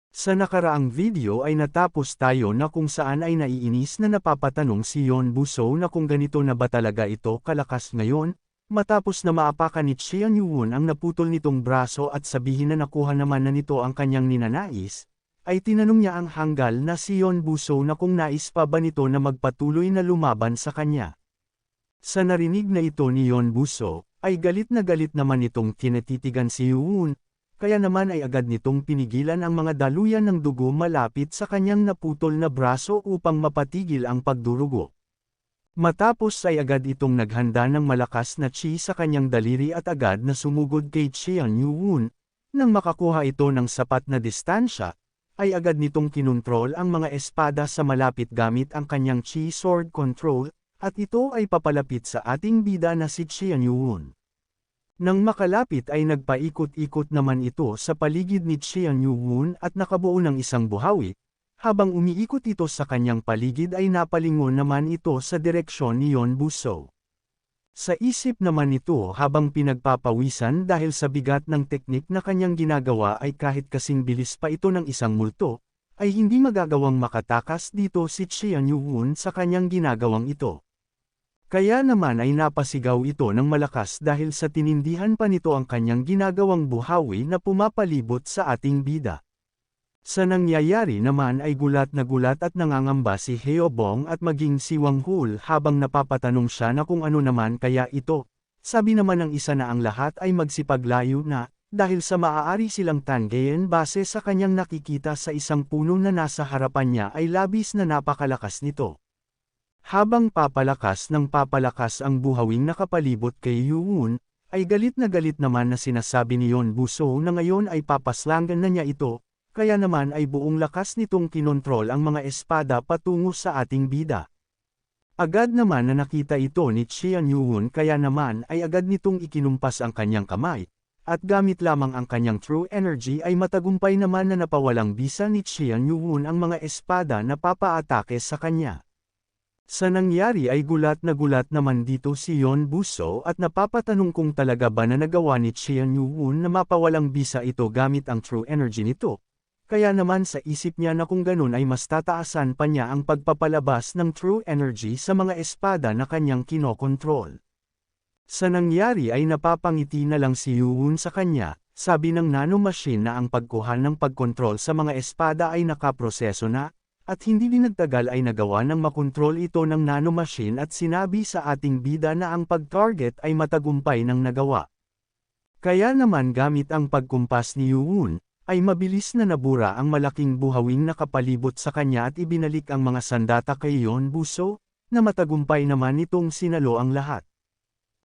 Sa nakaraang video ay natapos tayo na kung saan ay naiinis na napapatanong si Yeon Buso na kung ganito na ba talaga ito kalakas ngayon, matapos na maapakan ni Cheon Yoo-won ang naputol nitong braso at sabihin na nakuha naman na nito ang kanyang ninanais, ay tinanong niya ang hanggal na si Yeon Buso na kung nais pa ba nito na magpatuloy na lumaban sa kanya. Sa narinig na ito ni Yeon Buso, ay galit naman itong tinatitigan si Yoo-won. Kaya naman ay agad nitong pinigilan ang mga daluyan ng dugo malapit sa kanyang naputol na braso upang mapatigil ang pagdurugo. Matapos ay agad itong naghanda ng malakas na chi sa kanyang daliri at agad na sumugod kay Cheon Yoo-won. Nang makakuha ito ng sapat na distansya, ay agad nitong kinontrol ang mga espada sa malapit gamit ang kanyang chi sword control, at ito ay papalapit sa ating bida na si Cheon Yoo-won. Nang makalapit ay nagpaikot-ikot naman ito sa paligid ni Cheon Yoo-won at nakabuo ng isang buhawi, habang umiikot ito sa kanyang paligid ay napalingon naman ito sa direksyon ni Yeon Buso. Sa isip naman ito habang pinagpapawisan dahil sa bigat ng teknik na kanyang ginagawa ay kahit kasing bilis pa ito ng isang multo, ay hindi magagawang makatakas dito si Cheon Yoo-won sa kanyang ginagawang ito. Kaya naman ay napasigaw ito ng malakas dahil sa tinindihan pa nito ang kanyang ginagawang buhawi na pumapalibot sa ating bida. Sa nangyayari naman ay gulat at nangangamba si Heobong at maging si Wang Hul habang napapatanong siya na kung ano naman kaya ito. Sabi naman ng isa na ang lahat ay magsipaglayo na, dahil sa maaari silang tanggayin base sa kanyang nakikita sa isang puno na nasa harapan niya ay labis na napakalakas nito. Habang papalakas ang buhawing nakapalibot kay Yoo-won, ay galit naman na sinasabi ni Yeon Buso na ngayon ay papaslangan na niya ito, kaya naman ay buong lakas nitong kinontrol ang mga espada patungo sa ating bida. Agad naman na nakita ito ni Cheon Yoo-won kaya naman ay agad nitong ikinumpas ang kanyang kamay, at gamit lamang ang kanyang true energy ay matagumpay naman na napawalang bisa ni Cheon Yoo-won ang mga espada na papaatake sa kanya. Sa nangyari ay gulat naman dito si Yeon Buso at napapatanong kung talaga ba na nagawa ni Cheon Yoo-won na mapawalang bisa ito gamit ang true energy nito. Kaya naman sa isip niya na kung ganun ay mas tataasan pa niya ang pagpapalabas ng true energy sa mga espada na kanyang kinokontrol. Sa nangyari ay napapangiti na lang si Yoo-won sa kanya, sabi ng nanomachine na ang pagkuha ng pagkontrol sa mga espada ay nakaproseso na, at hindi din nagtagal ay nagawa ng makontrol ito ng nanomachine at sinabi sa ating bida na ang pag-target ay matagumpay ng nagawa. Kaya naman gamit ang pagkumpas ni Yoo-won, ay mabilis na nabura ang malaking buhawing nakapalibot sa kanya at ibinalik ang mga sandata kay Yeon Buso, na matagumpay naman itong sinalo ang lahat.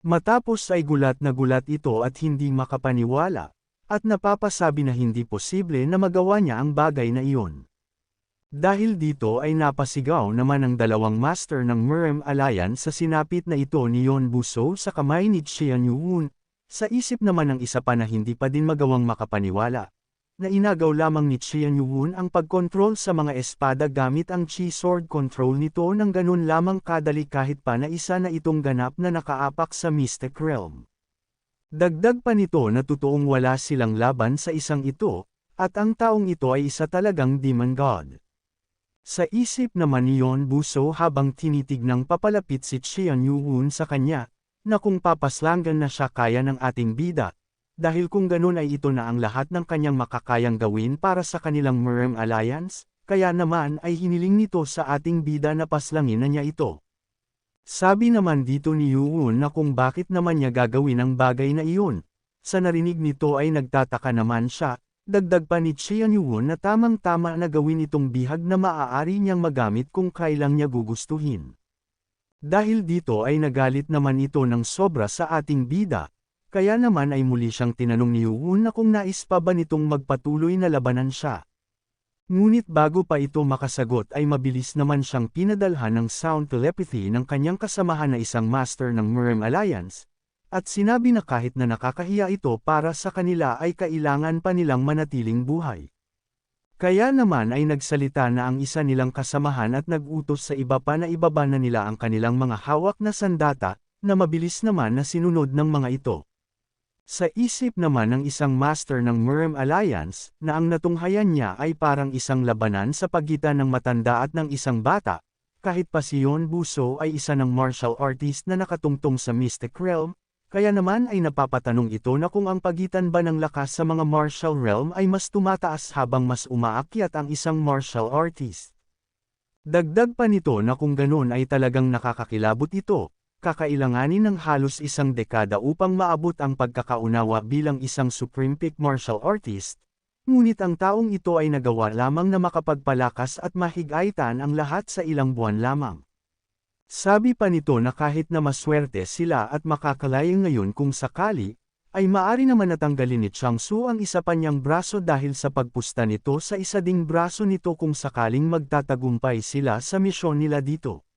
Matapos ay gulat ito at hindi makapaniwala, at napapasabi na hindi posible na magawa niya ang bagay na iyon. Dahil dito ay napasigaw naman ang dalawang master ng Murem Alliance sa sinapit na ito ni Yeon Buso sa kamay ni Cheon Yoo-won, sa isip naman ng isa pa na hindi pa din magawang makapaniwala, na inagaw lamang ni Cheon Yoo-won ang pagkontrol sa mga espada gamit ang chi sword control nito ng ganun lamang kadali kahit pa na isa na itong ganap na nakaapak sa Mystic Realm. Dagdag pa nito na totoong wala silang laban sa isang ito, at ang taong ito ay isa talagang demon god. Sa isip naman ni Yeon Buso habang tinitignang papalapit si Cheon Yoo-won sa kanya, na kung papaslangan na siya kaya ng ating bida, dahil kung ganun ay ito na ang lahat ng kanyang makakayang gawin para sa kanilang Murem Alliance, kaya naman ay hiniling nito sa ating bida na paslangin na niya ito. Sabi naman dito ni Yoo-won na kung bakit naman niya gagawin ang bagay na iyon. Sa narinig nito ay nagtataka naman siya. Dagdag pa ni Cheon Yoo-won na tamang-tama na gawin itong bihag na maaari niyang magamit kung kailang niya gugustuhin. Dahil dito ay nagalit naman ito ng sobra sa ating bida, kaya naman ay muli siyang tinanong ni Yoo-won na kung nais pa ba nitong magpatuloy na labanan siya. Ngunit bago pa ito makasagot ay mabilis naman siyang pinadalhan ng sound telepathy ng kanyang kasamahan na isang master ng Murem Alliance, at sinabi na kahit na nakakahiya ito para sa kanila ay kailangan pa nilang manatiling buhay. Kaya naman ay nagsalita na ang isa nilang kasamahan at nag-utos sa iba pa na ibaba na nila ang kanilang mga hawak na sandata, na mabilis naman na sinunod ng mga ito. Sa isip naman ng isang master ng Murem Alliance, na ang natunghayan niya ay parang isang labanan sa pagitan ng matanda at ng isang bata, kahit pa si Yon Buso ay isa ng martial artist na nakatungtong sa Mystic Realm, kaya naman ay napapatanong ito na kung ang pagitan ba ng lakas sa mga martial realm ay mas tumataas habang mas umaakyat ang isang martial artist. Dagdag pa nito na kung ganun ay talagang nakakakilabot ito, kakailanganin ng halos isang dekada upang maabot ang pagkakaunawa bilang isang Supreme Peak Martial Artist, ngunit ang taong ito ay nagawa lamang na makapagpalakas at mahigaitan ang lahat sa ilang buwan lamang. Sabi pa nito na kahit na maswerte sila at makakalayang ngayon kung sakali, ay maari naman natanggalin ni Changsu ang isa pa niyang braso dahil sa pagpusta nito sa isa ding braso nito kung sakaling magtatagumpay sila sa misyon nila dito.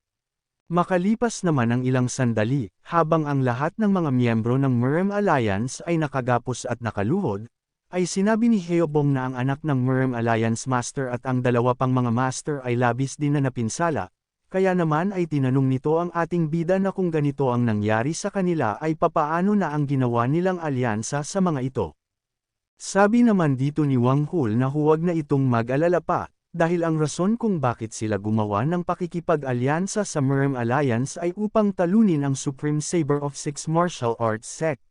Makalipas naman ang ilang sandali, habang ang lahat ng mga miyembro ng Murem Alliance ay nakagapos at nakaluhod, ay sinabi ni Heobong na ang anak ng Murem Alliance Master at ang dalawa pang mga Master ay labis din na napinsala, kaya naman ay tinanong nito ang ating bida na kung ganito ang nangyari sa kanila ay papaano na ang ginawa nilang alyansa sa mga ito. Sabi naman dito ni Wang Hul na huwag na itong mag-alala pa, dahil ang rason kung bakit sila gumawa ng pakikipag-alyansa sa Murem Alliance ay upang talunin ang Supreme Saber of Six Martial Arts Sect.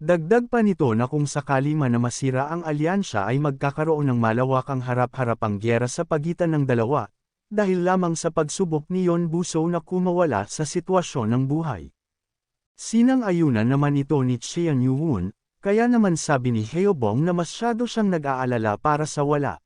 Dagdag pa nito na kung sakali man na masira ang alyansya ay magkakaroon ng malawakang harap-harapang gyera sa pagitan ng dalawa, dahil lamang sa pagsubok ni Yon Buso na kumawala sa sitwasyon ng buhay. Sinang-ayunan naman ito ni Xian Yuwun, kaya naman sabi ni Heobong na masyado siyang nag-aalala para sa wala.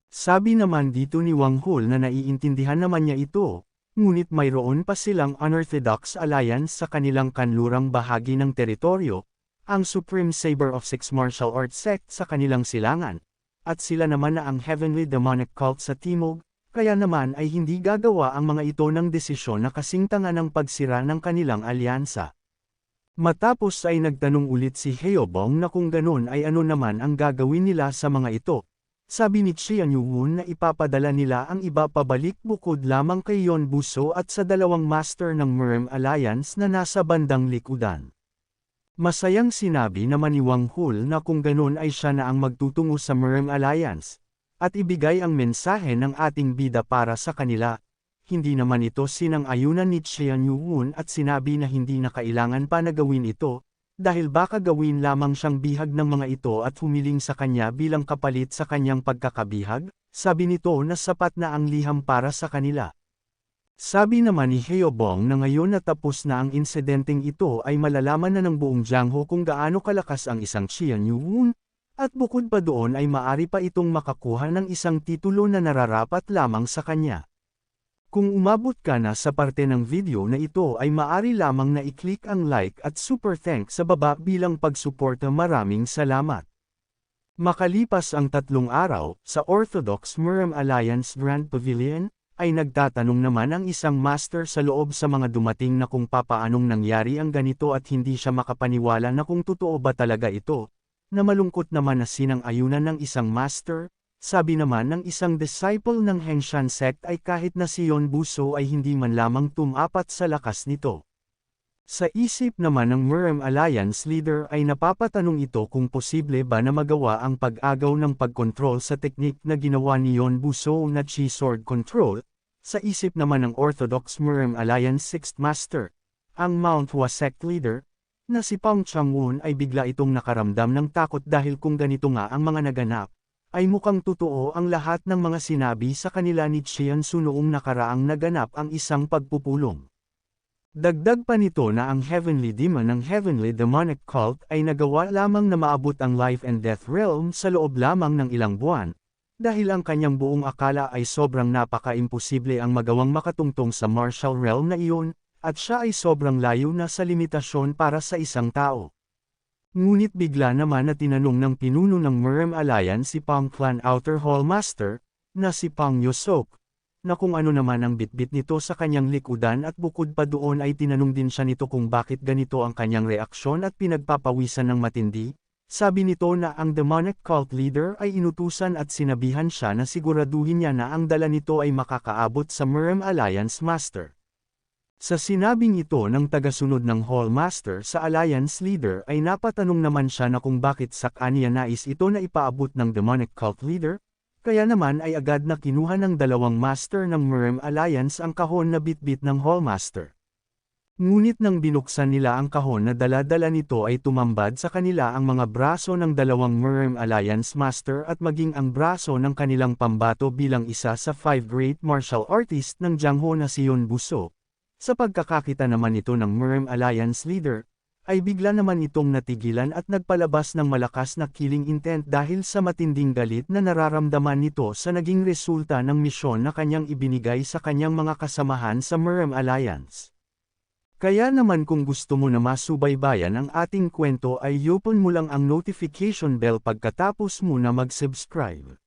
Sabi naman dito ni Wang Hul na naiintindihan naman niya ito, ngunit mayroon pa silang Unorthodox Alliance sa kanilang kanlurang bahagi ng teritoryo, ang Supreme Saber of Six Martial Arts Sect sa kanilang silangan, at sila naman na ang Heavenly Demonic Cult sa Timog, kaya naman ay hindi gagawa ang mga ito ng desisyon na kasing tanga ng pagsira ng kanilang alyansa. Matapos ay nagtanong ulit si Heobong na kung ganun ay ano naman ang gagawin nila sa mga ito. Sabi ni Xian Yuwun na ipapadala nila ang iba pabalik bukod lamang kay Yon Buso at sa dalawang master ng Murem Alliance na nasa bandang likudan. Masayang sinabi naman ni Wang Hul na kung ganun ay siya na ang magtutungo sa Murem Alliance, at ibigay ang mensahe ng ating bida para sa kanila. Hindi naman ito sinang-ayunan ni Xian Yuwun at sinabi na hindi na kailangan pa na gawin ito, dahil baka gawin lamang siyang bihag ng mga ito at humiling sa kanya bilang kapalit sa kanyang pagkakabihag, sabi nito na sapat na ang liham para sa kanila. Sabi naman ni Heobong na ngayon na tapos na ang insidenteng ito ay malalaman na ng buong Jiangho kung gaano kalakas ang isang Xian Yuwun, at bukod pa doon ay maari pa itong makakuha ng isang titulo na nararapat lamang sa kanya. Kung umabot ka na sa parte ng video na ito ay maari lamang na i-click ang like at super thanks sa baba bilang pagsuporta. Maraming salamat. Makalipas ang 3 araw, sa Orthodox Murem Alliance Grand Pavilion, ay nagtatanong naman ang isang master sa loob sa mga dumating na kung papaanong nangyari ang ganito at hindi siya makapaniwala na kung totoo ba talaga ito, na malungkot naman na sinang-ayunan ng isang master. Sabi naman ng isang disciple ng Hengshan sect ay kahit na si Yon Buso ay hindi man lamang tumapat sa lakas nito. Sa isip naman ng Murem Alliance leader ay napapatanong ito kung posible ba na magawa ang pag-agaw ng pagkontrol sa teknik na ginawa ni Yon Buso na Chi Sword Control. Sa isip naman ng Orthodox Murem Alliance 6th Master, ang Mount Hua sect leader, na si Pang Changwon ay bigla itong nakaramdam ng takot dahil kung ganito nga ang mga naganap, ay mukhang totoo ang lahat ng mga sinabi sa kanila ni Xian Su noong nakaraang naganap ang isang pagpupulong. Dagdag pa nito na ang Heavenly Demon ng Heavenly Demonic Cult ay nagawa lamang na maabot ang Life and Death Realm sa loob lamang ng ilang buwan, dahil ang kanyang buong akala ay sobrang napaka-imposible ang magawang makatungtong sa martial realm na iyon, at siya ay sobrang layo na sa limitasyon para sa isang tao. Ngunit bigla naman na tinanong ng pinuno ng Murem Alliance si Pang Clan Outer Hall Master, na si Pang Yosok, na kung ano naman ang bitbit nito sa kanyang likudan at bukod pa doon ay tinanong din siya nito kung bakit ganito ang kanyang reaksyon at pinagpapawisan ng matindi. Sabi nito na ang demonic cult leader ay inutusan at sinabihan siya na siguraduhin niya na ang dala nito ay makakaabot sa Murem Alliance Master. Sa sinabing ito ng tagasunod ng Hallmaster sa Alliance Leader ay napatanong naman siya na kung bakit sa kanya nais ito na ipaabot ng Demonic Cult Leader, kaya naman ay agad na kinuha ng dalawang Master ng Murem Alliance ang kahon na bitbit ng Hallmaster. Ngunit nang binuksan nila ang kahon na dala-dala nito ay tumambad sa kanila ang mga braso ng dalawang Murem Alliance Master at maging ang braso ng kanilang pambato bilang isa sa 5 Great Martial Artist ng Jiangho na si Yun Buso. Sa pagkakakita naman ito ng Murem Alliance Leader, ay bigla naman itong natigilan at nagpalabas ng malakas na killing intent dahil sa matinding galit na nararamdaman nito sa naging resulta ng misyon na kanyang ibinigay sa kanyang mga kasamahan sa Murem Alliance. Kaya naman kung gusto mo na masubaybayan ang ating kwento ay i-open mo lang ang notification bell pagkatapos mo na mag-subscribe.